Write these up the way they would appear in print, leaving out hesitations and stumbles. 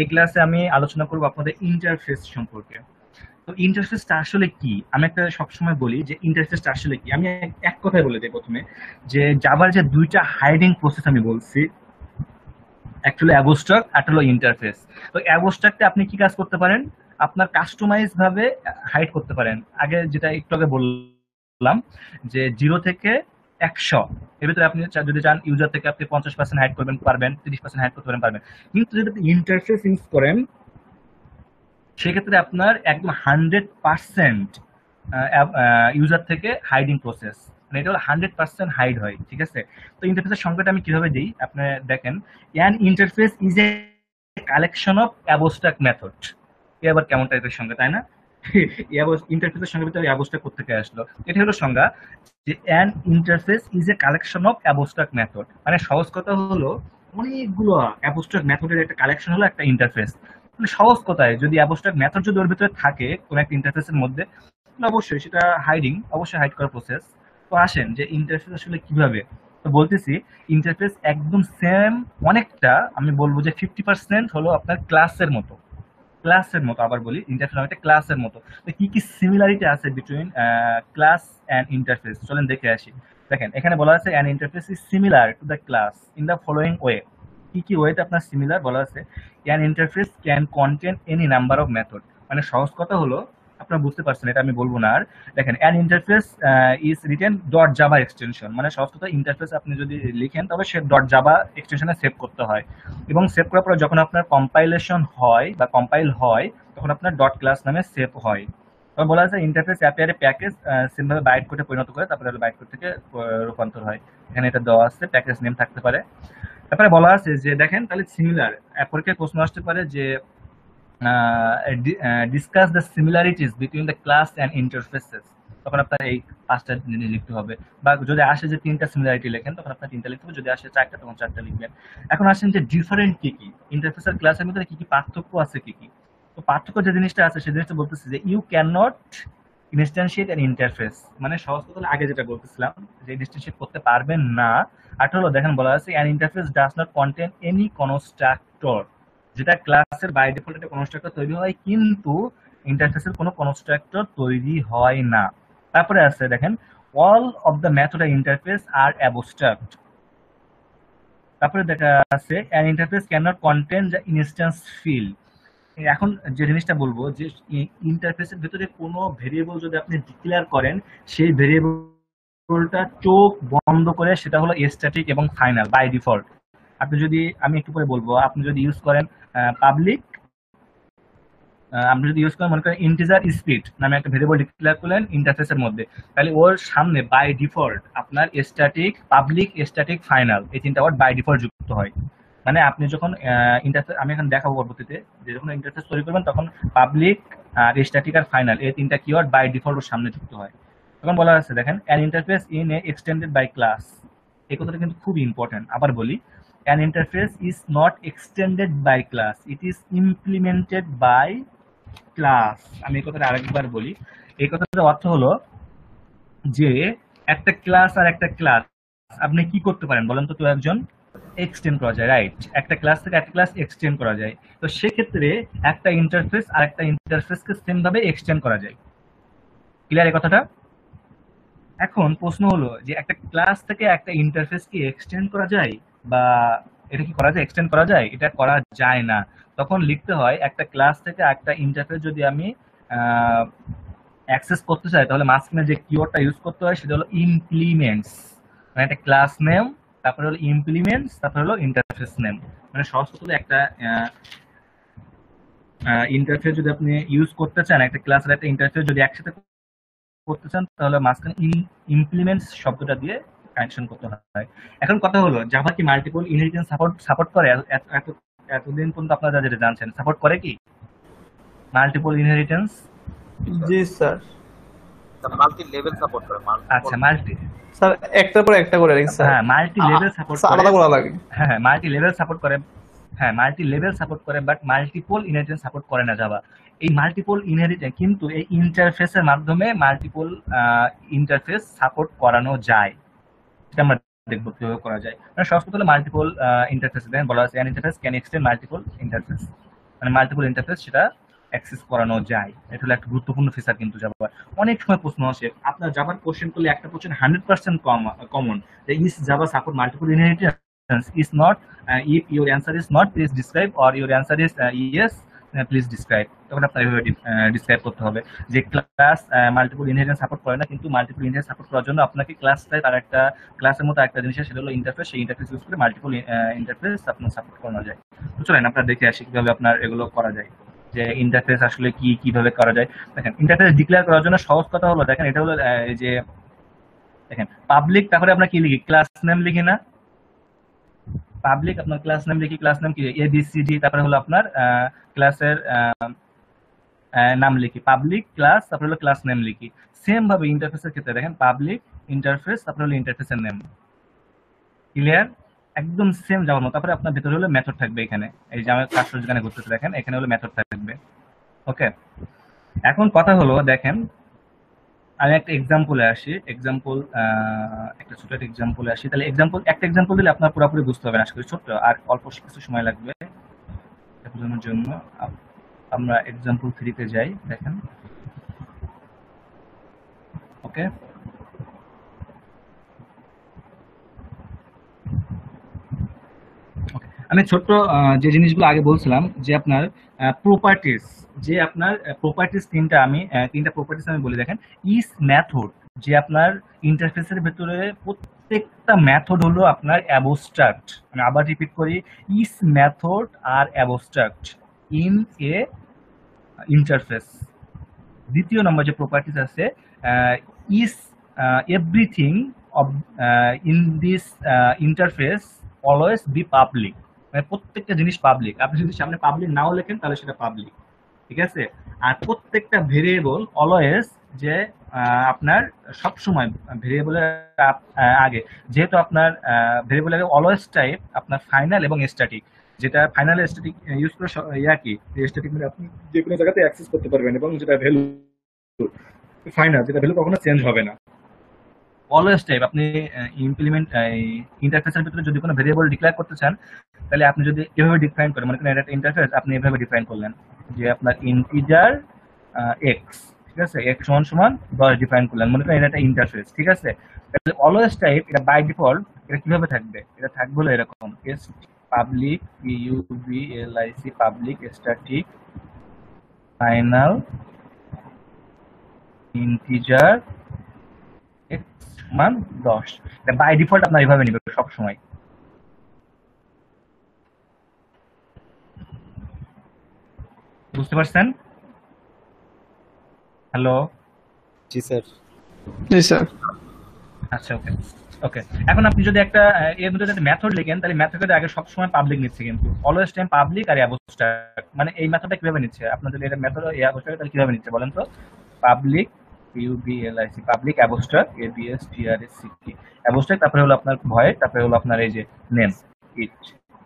এই ক্লাসে আমি আলোচনা করব আপনাদের ইন্টারফেস সম্পর্কে। তো ইন্টারফেসটা আসলে কি? আমি একটা সবসময় বলি যে ইন্টারফেসটা আসলে কি। আমি এক কথায় বলে দিই প্রথমে, যে জাভার যে দুইটা হাইডিং প্রসেস আমি বলছি, একটা হলো অ্যাবস্ট্রাক্ট, একটা হলো ইন্টারফেস। তো অ্যাবস্ট্রাক্টে আপনি কি কাজ করতে পারেন? আপনার কাস্টমাইজ ভাবে হাইড করতে পারেন। আগে যেটা একটু আগে বললাম, যে 0 থেকে 100 এর ভিতরে আপনি যদি চান ইউজার থেকে আপনি 50% হাইড করবেন পারবেন, 30% হাইড করতে পারবেন। কিন্তু যদি আপনি ইন্টারফেস ইউজ করেন, সেক্ষেত্রে আপনার একদম 100% ইউজার থেকে হাইডিং প্রসেস, মানে এটা হলো 100% হাইড হয়। ঠিক আছে? তো ইন্টারফেসের সংজ্ঞাটা আমি কিভাবে দিই আপনি দেখেন। An interface is a collection of abstract method. এ আবার কেমন টাইপের সংজ্ঞা, তাই না? ইন্টারফেসের সংজ্ঞা ভিতরে অ্যাবস্ট্রাক্ট কোত্থেকে আসলো? এটা হলো সংজ্ঞা, যে an interface is a collection of abstract method. মানে সহজ কথা হলো, অনেকগুলো অ্যাবস্ট্রাক্ট মেথডের একটা কালেকশন হলো একটা ইন্টারফেস। মানে সহজ কথায়, যদি অ্যাবস্ট্রাক্ট মেথড যদি ওর ভিতরে থাকে কোন একটা ইন্টারফেসের মধ্যে, তাহলে অবশ্যই সেটা হাইডিং, অবশ্যই হাইড করার প্রসেস। তো আসেন যে ইন্টারফেস আসলে কিভাবে। তো বলতেছি, ইন্টারফেস একদম সেম, অনেকটা আমি বলবো যে 50% হলো আপনার ক্লাসের মতো। ক্লাসের মতো, আবার বলি, ইন্টারফেস একটা ক্লাসের মতো। তো কি কি সিমিলারিটি আছে বিটুইন ক্লাস অ্যান্ড ইন্টারফেস, চলেন দেখে আসি। দেখেন এখানে বলা আছে an interface is similar to the class in the following way. কি কি ওয়েতে আপনার সিমিলার বলা আছে? An interface can contain any number of method. মানে সহজ কথা হলো, আপনারা বুঝতে পারছেন, এটা আমি বলবো না আর। দেখেন an interface is written dot Java extension. মানে সহজ কথা, ইন্টারফেস আপনি যদি লিখেন তবে সে ডট জাভা এক্সটেনশনে সেভ করতে হয়, এবং সেভ করার পরে যখন আপনার কম্পাইলেশন হয় বা কম্পাইল হয়, তখন আপনার ডট ক্লাস নামে সেভ হয়। তবে বলা আছে ইন্টারফেস অ্যাপিয়ারে প্যাকেজ সিম্পল বাইট কোডে পরিণত করে, তারপরে বাইট কোড থেকে রূপান্তর হয়। এখানে এটা দেওয়া আছে, প্যাকেজ নেম থাকতে পারে। তারপরে বলা আছে যে দেখেন তাহলে সিমিলার, পরীক্ষায় প্রশ্ন আসতে পারে যে discuss the similarities between the class and interfaces. তখন আপনার এই 5টা জিনিস লিখতে হবে। বা যদি আসে যে 3টা সিমিলারিটি লেখেন, তখন আপনার 3টা লিখতে হবে। যদি আসে 4টা, তখন 4টা লিখবেন। এখন আসেন যে ডিফারেন্ট কি কি, ইন্টারফেস আর ক্লাসের মধ্যে কি কি পার্থক্য আছে, কি কি। তো পার্থক্য যে জিনিসটা আছে সেই জিনিসটা বলতেছে যে you can not instantiate an interface. মানে সহজ কথা হলো, আগে যেটা বলতেছিলাম যে ইনস্ট্যান্সিয়েট করতে পারবেন না। আর হলো দেখেন বলা আছে an interface does not contain any constructor. যেটা ক্লাসের বাই ডিফল্ট একটা কনস্ট্রাক্টর তৈরি হয়, কিন্তু ইন্টারফেসের কোনো কনস্ট্রাক্টর তৈরি হয় না। তারপরে আছে দেখেন, all of the method interface are abstract. তারপরে দেখা আছে an interface can not contain the instance field. এখন যে জিনিসটা বলবো, যে ইন্টারফেসের ভিতরে কোনো ভেরিয়েবল যদি আপনি ডিক্লেয়ার করেন, সেই ভেরিয়েবলটা চোখ বন্ধ করে সেটা হলো স্ট্যাটিক এবং ফাইনাল বাই ডিফল্ট। আপনি যদি, আমি একটু পরে বলবো, আপনি যদি ইউজ করেন পাবলিক, আপনি যদি ইউজ করেন মনে করেন ইন্টিজার স্পিড নামে একটা ভেরিয়েবল ডিক্লেয়ার করলেন ইন্টারফেসের মধ্যে, তাহলে ওর সামনে বাই ডিফল্ট আপনার স্ট্যাটিক, পাবলিক, স্ট্যাটিক, ফাইনাল, এই 3টা ওয়ার্ড বাই ডিফল্ট যুক্ত হয়। মানে আপনি যখন ইন্টারফেস, আমি এখন দেখাবো পরবর্তীতে, যে যখন ইন্টারফেস তৈরি করবেন তখন পাবলিক আর স্ট্যাটিক আর ফাইনাল এই 3টা কিওয়ার্ড বাই ডিফল্ট ওর সামনে যুক্ত হয়। তখন বলা আছে দেখেন an interface in a extended by class. এই কথাটা কিন্তু খুব ইম্পর্টেন্ট, আবার বলি, an interface is not extended by class, it is implemented by class. আমি এই কথাটা আরেকবার বলি। এই কথাটার অর্থ হলো যে একটা ক্লাস আর একটা ক্লাস আপনি কি করতে পারেন বলেন তো, কেউ একজন এক্সটেন্ড করা যায়, রাইট? একটা ক্লাস থেকে একটা ক্লাস এক্সটেন্ড করা যায়। তো সেক্ষেত্রে একটা ইন্টারফেস আর একটা ইন্টারফেসকে সেম ভাবে এক্সটেন্ড করা যায়। ক্লিয়ার এই কথাটা? এখন প্রশ্ন হলো যে একটা ক্লাস থেকে একটা ইন্টারফেস কি এক্সটেন্ড করা যায়, বা এটা কি করা যায়, এক্সটেন্ড করা যায়? এটা করা যায় না। তখন লিখতে হয় একটা ক্লাস থেকে একটা ইন্টারফেস যদি আমি অ্যাক্সেস করতে চাই, তাহলে মাঝখানে যে কিওয়ার্ডটা ইউজ করতে হয় সেটা হলো ইমপ্লিমেন্টস। মানে একটা ক্লাস নেম, তারপরে হলো ইমপ্লিমেন্টস, তারপরে হলো ইন্টারফেস নেম। মানে সহজ কথা হলো একটা ইন্টারফেস যদি আপনি ইউজ করতে চান, একটা ক্লাস আর একটা ইন্টারফেস যদি একসাথে করতে চান, তাহলে মাঝখানে ইমপ্লিমেন্টস শব্দটা দিয়ে কানেকশন করতে হয়। এখন কথা হলো, জাভা কি মাল্টিপল ইনহেরিটেন্স সাপোর্ট করে? এতদিন পর্যন্ত আপনারা যেটা জানছেন, সাপোর্ট করে কি মাল্টিপল ইনহেরিটেন্স? জি স্যার। মাল্টি লেভেল সাপোর্ট করে আচ্ছা, মাল্টি, স্যার একটার পর একটা করে রাখি স্যার, হ্যাঁ মাল্টি লেভেল সাপোর্ট করে। আলাদা করা লাগে। হ্যাঁ হ্যাঁ, মাল্টি লেভেল সাপোর্ট করে। হ্যাঁ, মাল্টি লেভেল সাপোর্ট করে, বাট মাল্টিপল ইনহেরিটেন্স সাপোর্ট করে না জাভা। এই মাল্টিপল ইনহেরিটেন্স কিন্তু এই ইন্টারফেসের মাধ্যমে মাল্টিপল ইন্টারফেস সাপোর্ট করানো যায়। সেটা আমরা দেখবো কিভাবে করা যায়। মানে সহজ কথা হলো মাল্টিপল ইন্টারফেস, বলা আছে an interface can extend multiple interface. মানে মাল্টিপল ইন্টারফেস সেটা অ্যাক্সেস করানো যায়। এটা হলো একটা গুরুত্বপূর্ণ ফিচার কিন্তু জাভার। অনেক সময় প্রশ্ন আসে, আপনার জাভার কোশ্চেন করলে একটা কোশ্চেন 100% কমন, যে is Java support multiple inheritance, is not, if your answer is not please describe, or your answer is yes please describe. তখন আপনার এভাবে ডিসক্রাইব করতে হবে যে ক্লাস মাল্টিপল ইনহেরিটেন্স সাপোর্ট করে না, কিন্তু মাল্টিপল ইনহেরিটেন্স সাপোর্ট করার জন্য আপনাকে ক্লাসটায় তার একটা ক্লাসের মতো একটা জিনিস সেটা হলো ইন্টারফেস, সেই ইন্টারফেস ইউজ করে মাল্টিপল ইন্টারফেস আপনার সাপোর্ট করানো যায়। তো চলেন আপনারা দেখে আসি কিভাবে আপনার এগুলো করা যায়, যে ইন্টারফেস আসলে কি, কিভাবে করা যায়। দেখেন ইন্টারফেস ডিক্লেয়ার করার জন্য সহজ কথা হলো, দেখেন এটা হলো এই যে দেখেন পাবলিক, তারপরে আমরা কি লিখি, ক্লাস নেম লিখি না, পাবলিক আপনার ক্লাস নেম লিখি, ক্লাস নেম কি ABCD, তারপরে হলো আপনার ক্লাসের নাম লিখি পাবলিক ক্লাস, তারপরে হলো ক্লাস নেম লিখি। সেম ভাবে ইন্টারফেসের ক্ষেত্রে দেখেন পাবলিক ইন্টারফেস, তারপরে হলো ইন্টারফেসের নেম। ক্লিয়ার? একদম সেম যাওয়ার মতো। তারপরে আপনার ভেতরে হলো মেথড থাকবে, এখানে এই যে আমার কাজটা যেখানে ঘুরতেছে দেখেন এখানে হলো মেথড থাকবে। ওকে, এখন কথা হলো দেখেন আমি একটা এক্সাম্পলে আসি, এক্সাম্পল একটা ছোট একটা এক্সাম্পলে আসি। তাহলে একটা এক্সাম্পল দিলে আপনার পুরোপুরি বুঝতে হবে না, আশা করি ছোট্ট আর অল্প কিছু সময় লাগবে বোঝানোর জন্য। আমরা এক্সাম্পল 3 তে যাই, দেখেন। ওকে, আমি ছোট্ট যে জিনিসগুলো আগে বলছিলাম যে আপনার প্রপার্টিজ, যে আপনার প্রপার্টিজ তিনটা প্রপার্টিজ আমি বলি। দেখেন ইস মেথড, যে আপনার ইন্টারফেসের ভেতরে প্রত্যেকটা মেথড হলো আপনার অ্যাবস্ট্রাক্ট। আমি আবার রিপিট করি, is method are abstract in a interface. দ্বিতীয় নম্বর যে প্রপার্টিজ আছে, is everything of in this interface always be public, মানে প্রত্যেকটা জিনিস পাবলিক। আপনি যদি সামনে পাবলিক নাও লেখেন তাহলে সেটা পাবলিক, ঠিক আছে। আর প্রত্যেকটা ভেরিয়েবল অলওয়েজ, যে আপনার সবসময় ভেরিয়েবলের আগে, যেহেতু আপনার ভেরিয়েবলের আগে অলওয়েজ টাইপ আপনার ফাইনাল এবং স্ট্যাটিক, যেটা ফাইনাল স্ট্যাটিক ইউজ করে কি স্ট্যাটিক মানে আপনি যে কোনো জায়গাতে অ্যাক্সেস করতে পারবেন, এবং যেটা ভ্যালু ফাইনাল, যেটা ভ্যালু কখনো চেঞ্জ হবে না। অলওয়েজ টাইপ আপনি ইমপ্লিমেন্ট ইন্টারফেসের ভিতরে যদি কোনো ভেরিয়েবল ডিক্লেয়ার করতে চান, তাহলে আপনি যদি এভাবে ডিফাইন করেন, মনে করেন এটা একটা ইন্টারফেস, আপনি এভাবে ডিফাইন করলেন যে আপনার ইন্টিজার এক্স, ঠিক আছে, এক্স সমান সমান 10 ডিফাইন করলেন, মনে করেন এটা একটা ইন্টারফেস, ঠিক আছে। তাহলে অলওয়েজ টাইপ এটা বাই ডিফল্ট এটা কিভাবে থাকবে, এটা থাকবে হলো এরকম, public PUBLIC public static final integer মান 10। বাই ডিফল্ট আপনার এভাবে নিবে সব সময়। বুঝতে পারছেন? হ্যালো? জি স্যার। জি স্যার। আচ্ছা, ওকে ওকে। এখন আপনি যদি একটা এর মধ্যে একটা মেথড লিখেন, তাহলে মেথডের আগে সবসময় পাবলিক নিচ্ছে, কিন্তু অলওয়েজ টাইম পাবলিক আর অ্যাবস্ট্রাক্ট। মানে এই মেথডটা কিভাবে নিচ্ছে, আপনার যদি এটা মেথড অ্যাবস্ট্রাক্ট তাহলে কিভাবে নিচ্ছে বলেন তো? Public PUBLIC public abstract ABSTRACT abstract, তারপরে হলো আপনার ভয়েড, তারপরে হলো আপনার এই যে নেম ইট,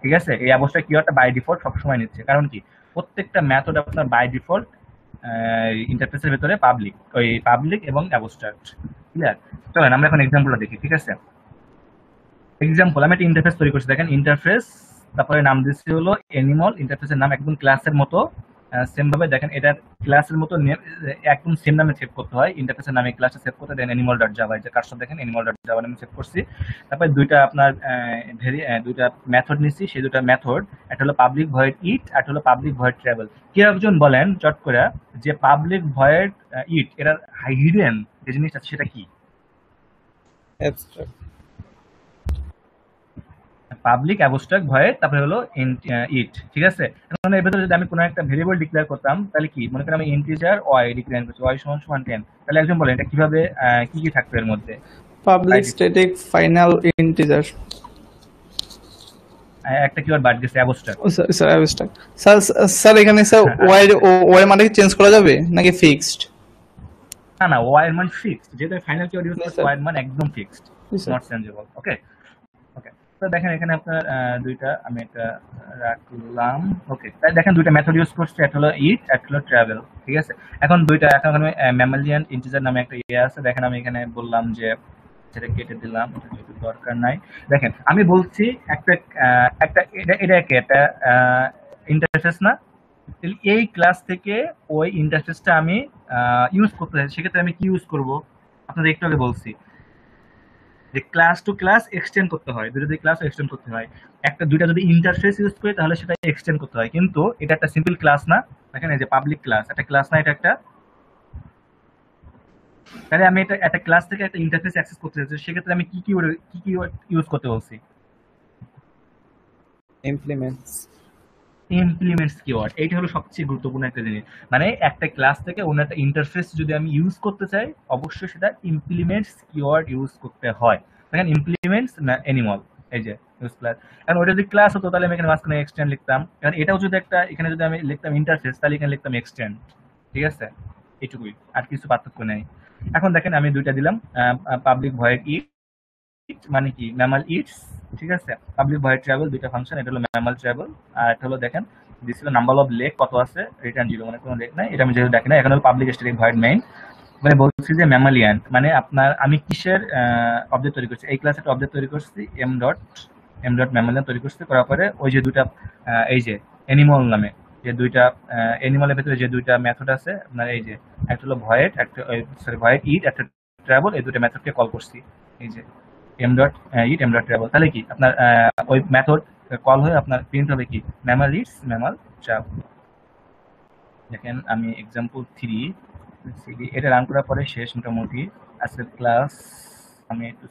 ঠিক আছে। এই অ্যাবস্ট্রাক্ট কিওয়ার্ডটা বাই ডিফল্ট সবসময় নিচ্ছে, কারণ কি প্রত্যেকটা মেথড আপনার বাই ডিফল্ট ইন্টারফেসের ভিতরে পাবলিক, ওই পাবলিক এবং অ্যাবস্ট্রাক্ট। ক্লিয়ার? চলেন আমরা এখন এক্সাম্পলটা দেখি, ঠিক আছে। এক্সাম্পল, আমি একটা ইন্টারফেস তৈরি করছি, দেখেন ইন্টারফেস, তারপরে নাম দিচ্ছি হলো অ্যানিমাল, ইন্টারফেসের নাম একদম ক্লাসের মতো। সেম ভাবে দেখেন এটা ক্লাসের মতো একদম সেম নামে সেভ করতে হয়, ইন্টারফেসের নামে ক্লাসটা সেভ করতে দেন অ্যানিমাল ডট জাভা, যে কাজটা দেখেন অ্যানিমাল ডট জাভা নামে সেভ করছি। তারপরে দুইটা আপনার দুইটা মেথড নিচ্ছি, সেই দুইটা মেথড, একটা হলো পাবলিক ভয়েড ইট, আর একটা হলো পাবলিক ভয়েড ট্রাভেল। কেউ একজন বলেন চট করে যে পাবলিক ভয়েড ইট এটার হিডেন যে জিনিসটা সেটা কি? অ্যাবস্ট্রাক্ট। পাবলিক অ্যাবস্ট্রাক্ট ভয়েড, তারপরে হলো ইট, ঠিক আছে। এখন এর ভিতরে যদি আমি কোনো একটা ভেরিয়েবল ডিক্লেয়ার করতাম, তাহলে কি মনে করেন আমি ইন্টিজার ওয়াই ডিক্লেয়ার করছি, ওয়াই সমান সমান 10, তাহলে একজন বলেন এটা কিভাবে কি কি থাকবে এর মধ্যে? Public static final integer. একটা কিওয়ার্ড বাদ গেছে, abstract. Sir abstract. Sir sir এখানে স্যার ওয়াই ওয়াই মানে চেঞ্জ করা যাবে নাকি ফিক্সড? না না, ওয়াই এর মান ফিক্সড, যেহেতু ফাইনাল কিওয়ার্ড ইউজ করছি, স্যার। ওয়াই এর মান একদম ফিক্সড, নট চেঞ্জেবল। ওকে ওকে। তো দেখেন এখানে আপনার দুইটা আমি একটা রাখলাম। ওকে, তাই দেখেন দুইটা মেথড ইউজ করছি, একটা হলো ইট, একটা হলো ট্রাভেল, ঠিক আছে। এখন দুইটা, এখন আমি ম্যামালিয়ান ইন্টিজার নামে একটা ইয়ে আছে, দেখেন আমি এখানে বললাম যে সেটা কেটে দিলাম, এটা যেহেতু দরকার নাই। দেখেন আমি বলছি একটা একটা এটা কি একটা ইন্টারফেস না? এই ক্লাস থেকে ওই ইন্টারফেসটা আমি ইউজ করতে চাই, সেক্ষেত্রে আমি কি ইউজ করব? আপনাদের একটু আগে বলছি যে ক্লাস টু ক্লাস এক্সটেন্ড করতে হয়, দুটো যদি ক্লাস এক্সটেন্ড করতে হয়, একটা দুইটা যদি ইন্টারফেস ইউজ করি তাহলে সেটা এক্সটেন্ড করতে হয়, কিন্তু এটা একটা সিম্পল ক্লাস না। দেখেন এই যে পাবলিক ক্লাস একটা ক্লাস না, এটা একটা, তাহলে আমি এটা একটা ক্লাস থেকে একটা ইন্টারফেস অ্যাক্সেস করতে চাইছি, সেক্ষেত্রে আমি কি কি ইউজ করতে বলছি? ইমপ্লিমেন্টস। ইমপ্লিমেন্টস কিওয়ার্ড, এইটা হলো সবচেয়ে গুরুত্বপূর্ণ একটা জিনিস। মানে একটা ক্লাস থেকে অন্য একটা ইন্টারফেস যদি আমি ইউজ করতে চাই, অবশ্যই সেটা ইমপ্লিমেন্টস কিওয়ার্ড ইউজ করতে হয়। দেখেন ইমপ্লিমেন্টস না অ্যানিমাল, এই যে ইউজ ক্লাস। এখন ওইটা যদি ক্লাস হতো তাহলে আমি এখানে মাঝখানে এক্সটেন্ড লিখতাম, এখন এটাও যদি একটা, এখানে যদি আমি লিখতাম ইন্টারফেস তাহলে এখানে লিখতাম এক্সটেন্ড। ঠিক আছে, এইটুকুই, আর কিছু পার্থক্য নেই। এখন দেখেন আমি দুইটা দিলাম, পাবলিক ভয়েড মানে কি ম্যামাল ইটস, ঠিক আছে, পাবলিক ভয়েড ট্রাভেল, দুইটা ফাংশন, এটা হলো ম্যামাল ট্রাভেল, আর এটা হলো দেখেন দিস হলো নাম্বার অফ লেক কত আছে, রিটার্ন জিরো, মানে কোনো লেক নাই, এটা আমি যেহেতু দেখি না। এখানে হলো পাবলিক স্ট্যাটিক ভয়েড মেইন, মানে বলছি যে ম্যামালিয়ান, মানে আপনার আমি কিসের অবজেক্ট তৈরি করছি, এই ক্লাসে একটা অবজেক্ট তৈরি করছি এম ডট ম্যামালিয়ান তৈরি করছি, করার পরে ওই যে দুইটা এই যে অ্যানিমাল নামে যে দুইটা অ্যানিমালের ভেতরে যে দুইটা মেথড আছে আপনার, এই যে একটা হলো ভয়েড, একটা সরি ভয়েড ইট, একটা ট্রাভেল, এই দুটো মেথডকে কল করছি, এই যে এম ডট ইট এম ডট ট্রাভেল। তাহলে কি আপনার ওই মেথড কল হয়ে আপনার প্রিন্ট হবে কি ম্যামাল ইটস ম্যামাল ট্রাভেল। দেখেন আমি এক্সাম্পল 3 সিডি এটা রান করার পরে শেষ মোটামুটি আজকের ক্লাস। আমি একটু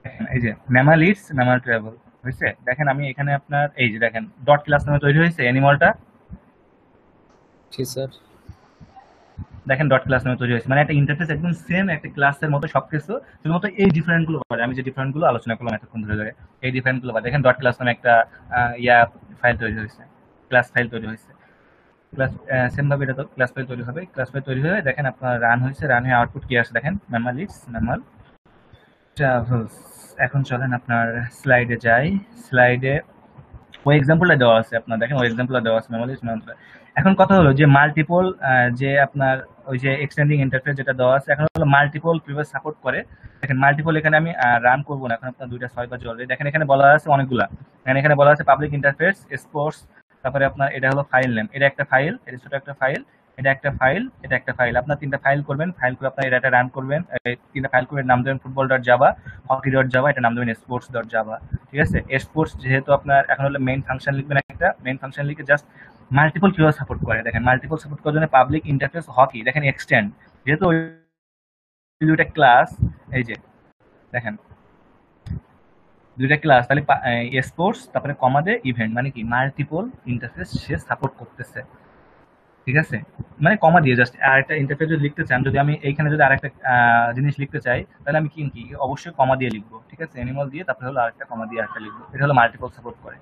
দেখেন এই যে ম্যামাল ইটস ম্যামাল ট্রাভেল হয়েছে। দেখেন আমি এখানে আপনার এই যে দেখেন ডট ক্লাস নামে তৈরি হয়েছে অ্যানিমালটা, জি স্যার। দেখেন ডট ক্লাস নামে তৈরি হয়েছে, মানে একটা ইন্টারফেস একদম সেম একটা ক্লাসের মতো সবকিছু, শুধুমাত্র এই ডিফারেন্ট গুলো পারে, আমি যে ডিফারেন্ট গুলো আলোচনা করলাম এতক্ষণ ধরে ধরে, এই ডিফারেন্ট গুলো পারে। দেখেন ডট ক্লাস নামে একটা ইয়া ফাইল তৈরি হয়েছে, ক্লাস ফাইল তৈরি হয়েছে, ক্লাস সেম ভাবে এটা তো ক্লাস ফাইল তৈরি হবে, ক্লাস ফাইল তৈরি হয়ে দেখেন আপনার রান হয়েছে, রান হয়ে আউটপুট কি আসে দেখেন ম্যামাল ইটস ম্যামাল ট্রাভেলস। এখন চলেন আপনার স্লাইডে যাই, স্লাইডে ওই এক্সাম্পলটা দেওয়া আছে আপনার, দেখেন ওই এক্সাম্পলটা দেওয়া আছে মেমোরি ম্যানেজমেন্ট। এখন কথা হলো যে মাল্টিপল, যে আপনার ওই যে এক্সটেন্ডিং ইন্টারফেস যেটা দেওয়া আছে, এখন হলো মাল্টিপল কিভাবে সাপোর্ট করে। দেখেন মাল্টিপল এখানে আমি রান করবো না, এখন আপনার দুইটা ছয় বাজে অলরেডি। দেখেন এখানে বলা আছে অনেকগুলা, এখানে বলা আছে পাবলিক ইন্টারফেস স্পোর্টস, তারপরে আপনার এটা হলো ফাইল নেম, এটা একটা ফাইল, এটা ছোট একটা ফাইল, এটা একটা ফাইল, এটা একটা ফাইল, আপনার তিনটা ফাইল করবেন, ফাইল করে আপনার এটা রান করবেন, তিনটা ফাইল করে নাম দেবেন football dot Java, hockey dot Java, এটা নাম দেবেন স্পোর্টস ডট জাভা। ঠিক আছে, স্পোর্টস যেহেতু আপনার এখন হলো মেইন ফাংশন লিখবেন, একটা মেইন ফাংশন লিখে জাস্ট মাল্টিপল কিভাবে সাপোর্ট করে দেখেন, মাল্টিপল সাপোর্ট করার জন্য পাবলিক ইন্টারফেস হকি, দেখেন এক্সটেন্ড, যেহেতু ওই দুইটা ক্লাস, এই যে দেখেন দুইটা ক্লাস, তাহলে স্পোর্টস তারপরে কমা দিয়ে ইভেন্ট, মানে কি মাল্টিপল ইন্টারফেস সে সাপোর্ট করতেছে। ঠিক আছে, মানে কমা দিয়ে জাস্ট আর একটা ইন্টারফেস যদি লিখতে চান, যদি আমি এইখানে যদি আরেকটা জিনিস লিখতে চাই তাহলে আমি কি কি অবশ্যই কমা দিয়ে লিখবো। ঠিক আছে, অ্যানিমাল দিয়ে তারপরে হলো আরেকটা কমা দিয়ে আরেকটা লিখবো, এটা হলো মাল্টিপল সাপোর্ট করে।